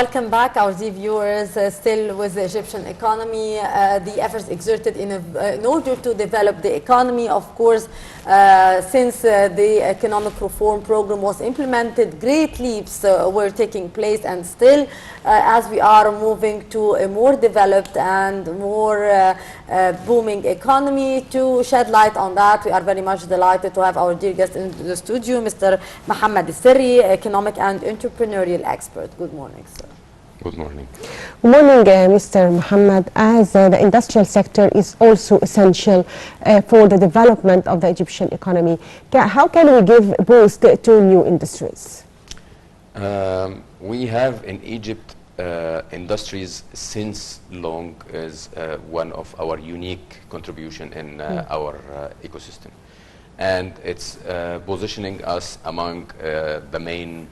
Welcome back, our dear viewers. Still with the Egyptian economy, the efforts exerted in order to develop the economy, of course, since the economic reform program was implemented, great leaps were taking place, and still, as we are moving to a more developed and more booming economy. To shed light on that, we are very much delighted to have our dear guest in the studio, Mr. Mohamed Serry, economic and entrepreneurial expert. Good morning, sir. Good morning. Good morning, Mr. Mohamed. As the industrial sector is also essential for the development of the Egyptian economy, how can we give boost to new industries? We have in Egypt industries since long as one of our unique contribution in our ecosystem, and it's positioning us among the main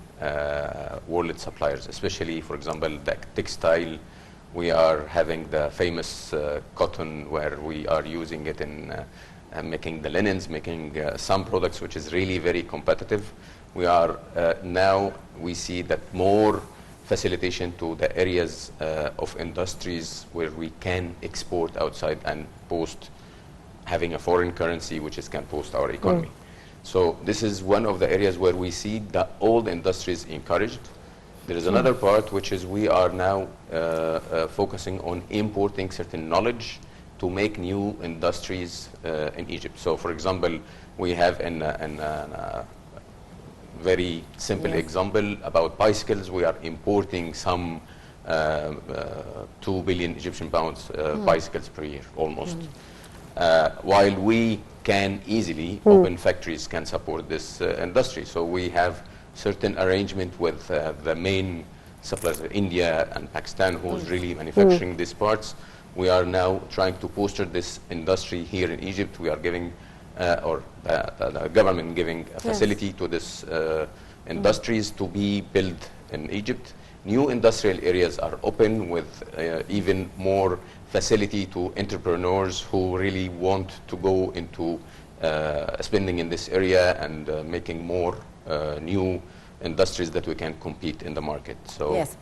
world suppliers, especially, for example, the textile. We are having the famous cotton, where we are using it in making the linens, making some products which is really very competitive. We are now we see that more facilitation to the areas of industries where we can export outside and post, having a foreign currency which is can post our economy. So this is one of the areas where we see the old industries encouraged. There is another part which is we are now focusing on importing certain knowledge to make new industries in Egypt. So, for example, we have a very simple example about bicycles. We are importing some 2 billion Egyptian pounds bicycles per year, almost. While we can easily open factories, can support this industry. So we have certain arrangement with the main suppliers of India and Pakistan, who's really manufacturing these parts. We are now trying to foster this industry here in Egypt. We are giving, or the government giving a facility to this industries to be built in Egypt. New industrial areas are open with even more facility to entrepreneurs who really want to go into spending in this area and making more new industries that we can compete in the market. So yes.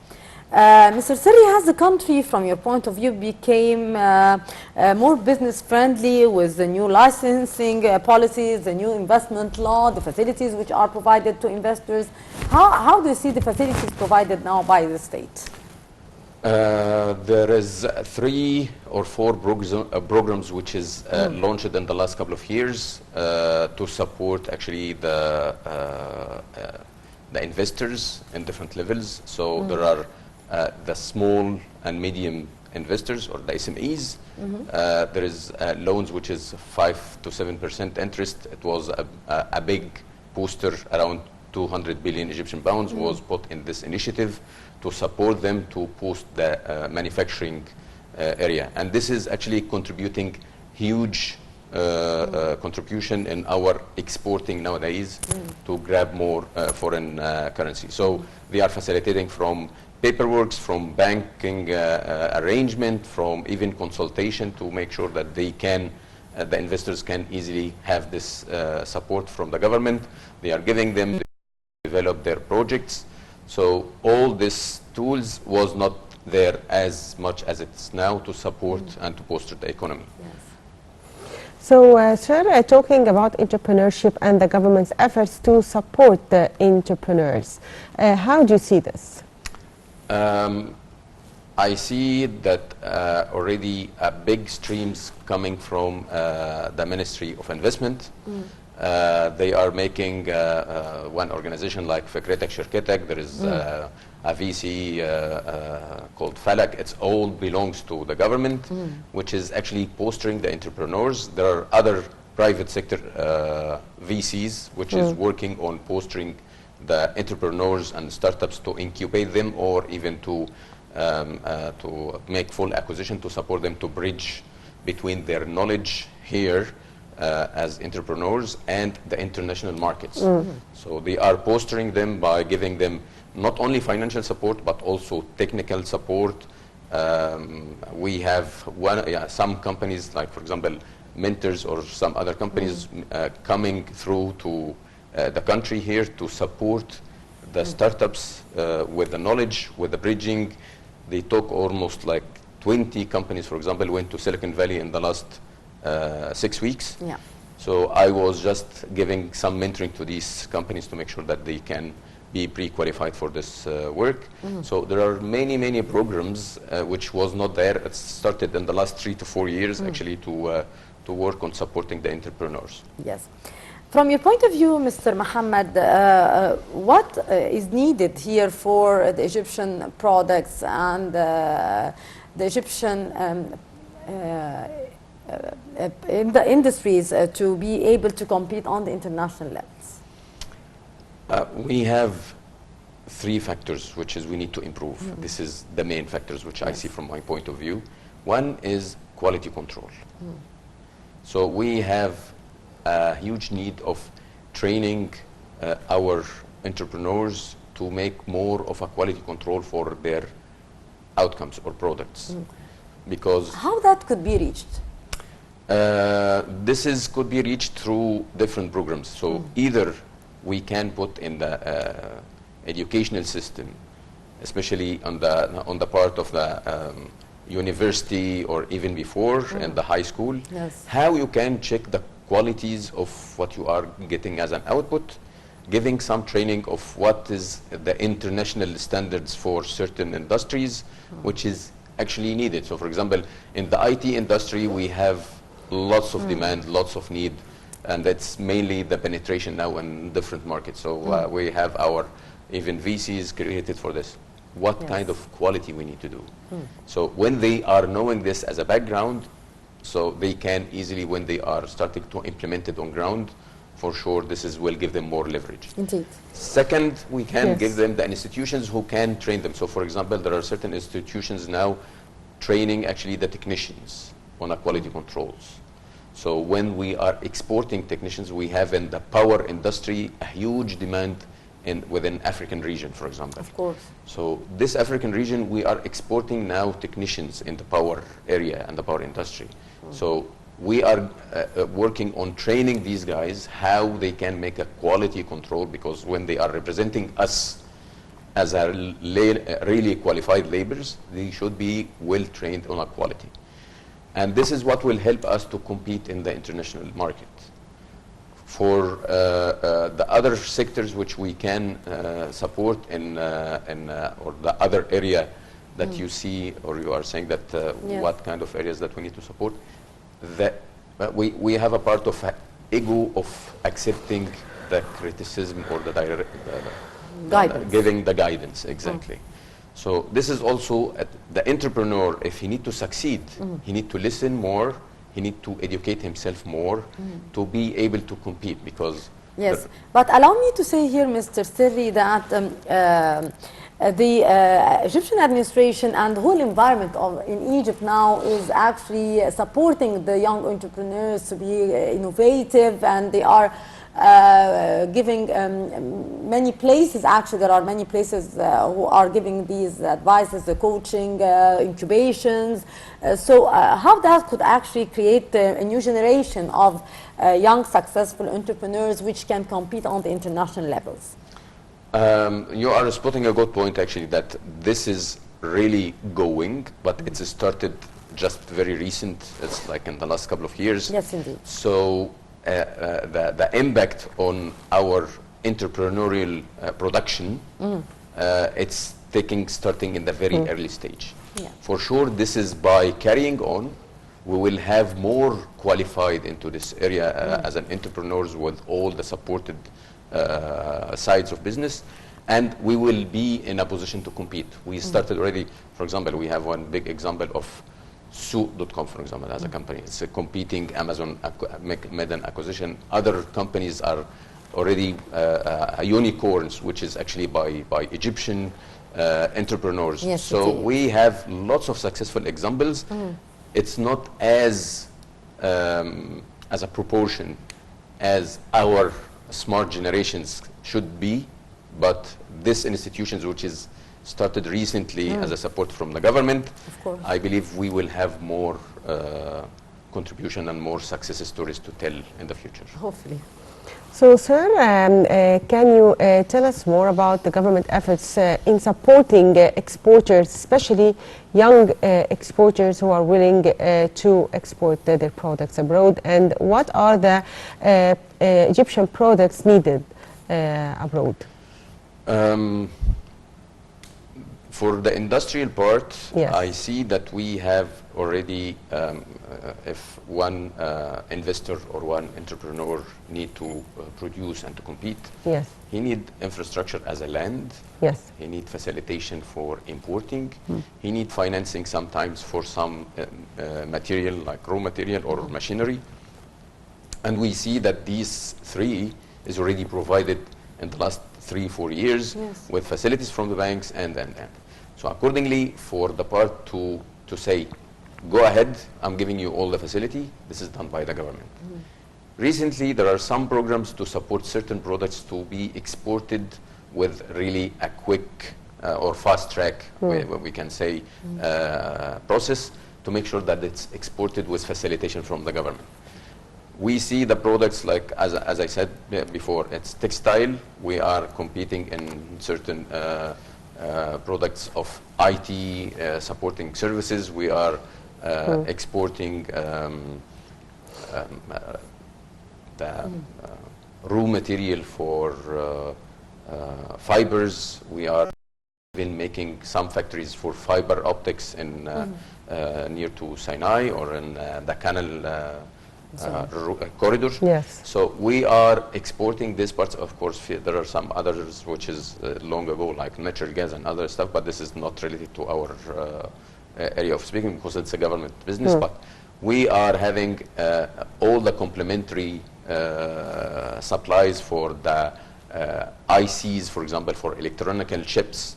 Mr. Serry, has the country, from your point of view, became more business friendly with the new licensing policies, the new investment law, the facilities which are provided to investors? How do you see the facilities provided now by the state? There is 3 or 4 programs which is launched in the last couple of years to support actually the investors in different levels. So there are the small and medium investors, or the SMEs. There is loans which is 5 to 7% interest. It was a big booster, around 200 billion Egyptian pounds was put in this initiative to support them to boost the manufacturing area. And this is actually contributing huge contribution in our exporting nowadays to grab more foreign currency. So they are facilitating from paperwork, from banking arrangement, from even consultation to make sure that they can, the investors can easily have this support from the government. They are giving them to develop their projects. So all these tools was not there as much as it's now to support and to bolster the economy. Yes. So, sir, talking about entrepreneurship and the government's efforts to support the entrepreneurs, how do you see this? I see that already big streams coming from the Ministry of Investment. They are making one organization like Fikretek Shirketek. There is a VC called Falak. It's all belongs to the government, which is actually fostering the entrepreneurs. There are other private sector VCs, which is working on fostering the entrepreneurs and startups to incubate them, or even to make full acquisition to support them to bridge between their knowledge here as entrepreneurs and the international markets. So they are fostering them by giving them not only financial support but also technical support. We have some companies, like for example Mentors or some other companies coming through to the country here to support the startups with the knowledge, with the bridging. They took almost like 20 companies, for example, went to Silicon Valley in the last 6 weeks. Yeah. So I was just giving some mentoring to these companies to make sure that they can be pre-qualified for this work. So there are many, many programs which was not there. It started in the last 3 to 4 years actually to work on supporting the entrepreneurs. Yes. From your point of view, Mr. Mohamed, what is needed here for the Egyptian products and the Egyptian in the industries to be able to compete on the international levels? We have 3 factors which is we need to improve. This is the main factors which I see from my point of view. One is quality control. So we have a huge need of training our entrepreneurs to make more of a quality control for their outcomes or products. Because how that could be reached? this could be reached through different programs. So either we can put in the educational system, especially on the part of the university or even before in the high school, how you can check the qualities of what you are getting as an output, giving some training of what is the international standards for certain industries, which is actually needed. So for example, in the IT industry, we have lots of demand, lots of need, and that's mainly the penetration now in different markets. So we have our even VCs created for this. What kind of quality we need to do. So when they are knowing this as a background, so they can easily, when they are starting to implement it on ground, for sure this will give them more leverage. Indeed. Second, we can give them the institutions who can train them. So for example, there are certain institutions now training actually the technicians on a quality controls. So when we are exporting technicians, we have in the power industry a huge demand within African region, for example. Of course. So this African region, we are exporting now technicians in the power area and the power industry. So we are working on training these guys how they can make a quality control, because when they are representing us as a really qualified laborers, they should be well trained on a quality. And this is what will help us to compete in the international market. For the other sectors which we can support or the other area that you see, or you are saying that what kind of areas that we need to support, that we have a part of ego of accepting the criticism or the guidance. Giving the guidance, exactly. So this is also the entrepreneur, if he need to succeed, he need to listen more, he need to educate himself more to be able to compete, because... Yes, but allow me to say here, Mr. Serry, that the Egyptian administration and the whole environment in Egypt now is actually supporting the young entrepreneurs to be innovative, and they are giving many places, actually there are many places who are giving these advices, the coaching, incubations. So how that could actually create a new generation of young successful entrepreneurs which can compete on the international levels? You are spotting a good point, actually, that this is really going, but it's started just very recent. It's like in the last couple of years. Yes, indeed. So the impact on our entrepreneurial production, it's starting in the very early stage. Yeah. For sure, this is by carrying on, we will have more qualified into this area as an entrepreneurs with all the supported sides of business, and we will be in a position to compete. We started already, for example, we have one big example of Souq.com, for example, as a company. It's competing, Amazon made an acquisition. Other companies are already unicorns, which is actually by Egyptian entrepreneurs. Yes, so we have lots of successful examples. It's not as a proportion as our smart generations should be, but these institutions, which is started recently as a support from the government, of course, I believe we will have more contribution and more success stories to tell in the future. Hopefully. So, sir, can you tell us more about the government efforts in supporting exporters, especially young exporters who are willing to export their products abroad, and what are the Egyptian products needed abroad? For the industrial part, Yes. I see that we have already, if one investor or one entrepreneur need to produce and to compete, Yes. he need infrastructure as a land, Yes. he need facilitation for importing, he need financing sometimes for some material like raw material or machinery. And we see that these three is already provided in the last 3-4 years Yes. with facilities from the banks and. So accordingly, for the part to say, go ahead, I'm giving you all the facility, this is done by the government. Recently, there are some programs to support certain products to be exported with really a quick or fast track, we can say, process to make sure that it's exported with facilitation from the government. We see the products like, as I said before, it's textile. We are competing in certain products of IT supporting services. We are exporting the raw material for fibers. We are even making some factories for fiber optics in near to Sinai or in the canal corridor. Yes. So we are exporting these parts. Of course, there are some others which is long ago, like natural gas and other stuff, but this is not related to our area of speaking because it's a government business. But we are having all the complementary supplies for the ICs, for example, for electronical chips.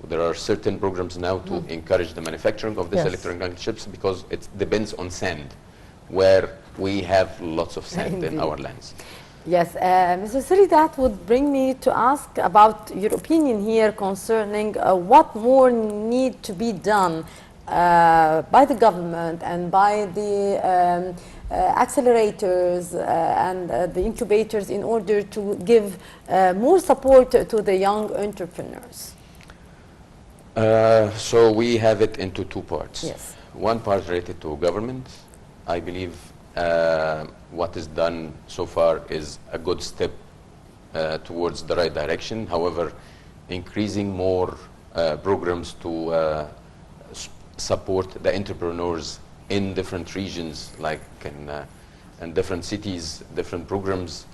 There are certain programs now to encourage the manufacturing of these electronic chips because it depends on sand, where we have lots of sand in our lands. Yes, Mr. Serry, that would bring me to ask about your opinion here concerning what more need to be done by the government and by the accelerators and the incubators in order to give more support to the young entrepreneurs. So we have it into two parts. Yes. One part related to government. I believe what is done so far is a good step towards the right direction. However, increasing more programs to support the entrepreneurs in different regions, like in different cities, different programs.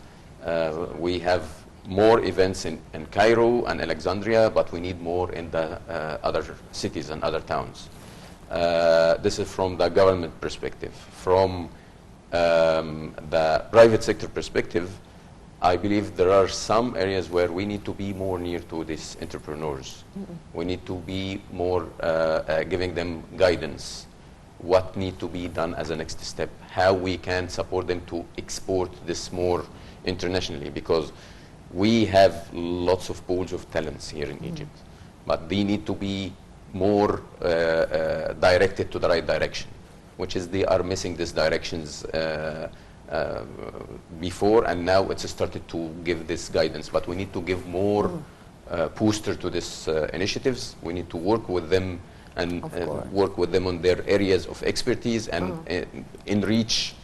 We have more events in Cairo and Alexandria, but we need more in the other cities and other towns. This is from the government perspective. From the private sector perspective, I believe there are some areas where we need to be more near to these entrepreneurs. We need to be more giving them guidance, what need to be done as a next step, how we can support them to export this more internationally, because we have lots of pools of talents here in Egypt, but they need to be more directed to the right direction, which is they are missing these directions before, and now it's started to give this guidance, but we need to give more booster to these initiatives. We need to work with them and work with them on their areas of expertise and enrich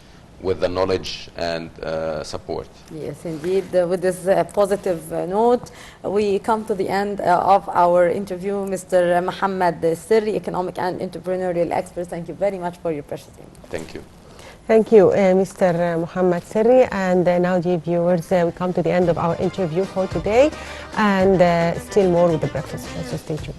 with the knowledge and support. Yes, indeed. With this positive note, we come to the end of our interview. Mr. Mohamed Serry, economic and entrepreneurial expert, thank you very much for your precious time. Thank you. Thank you, Mr. Mohamed Serry. And now, dear viewers, we come to the end of our interview for today, and still more with the breakfast show, so stay tuned.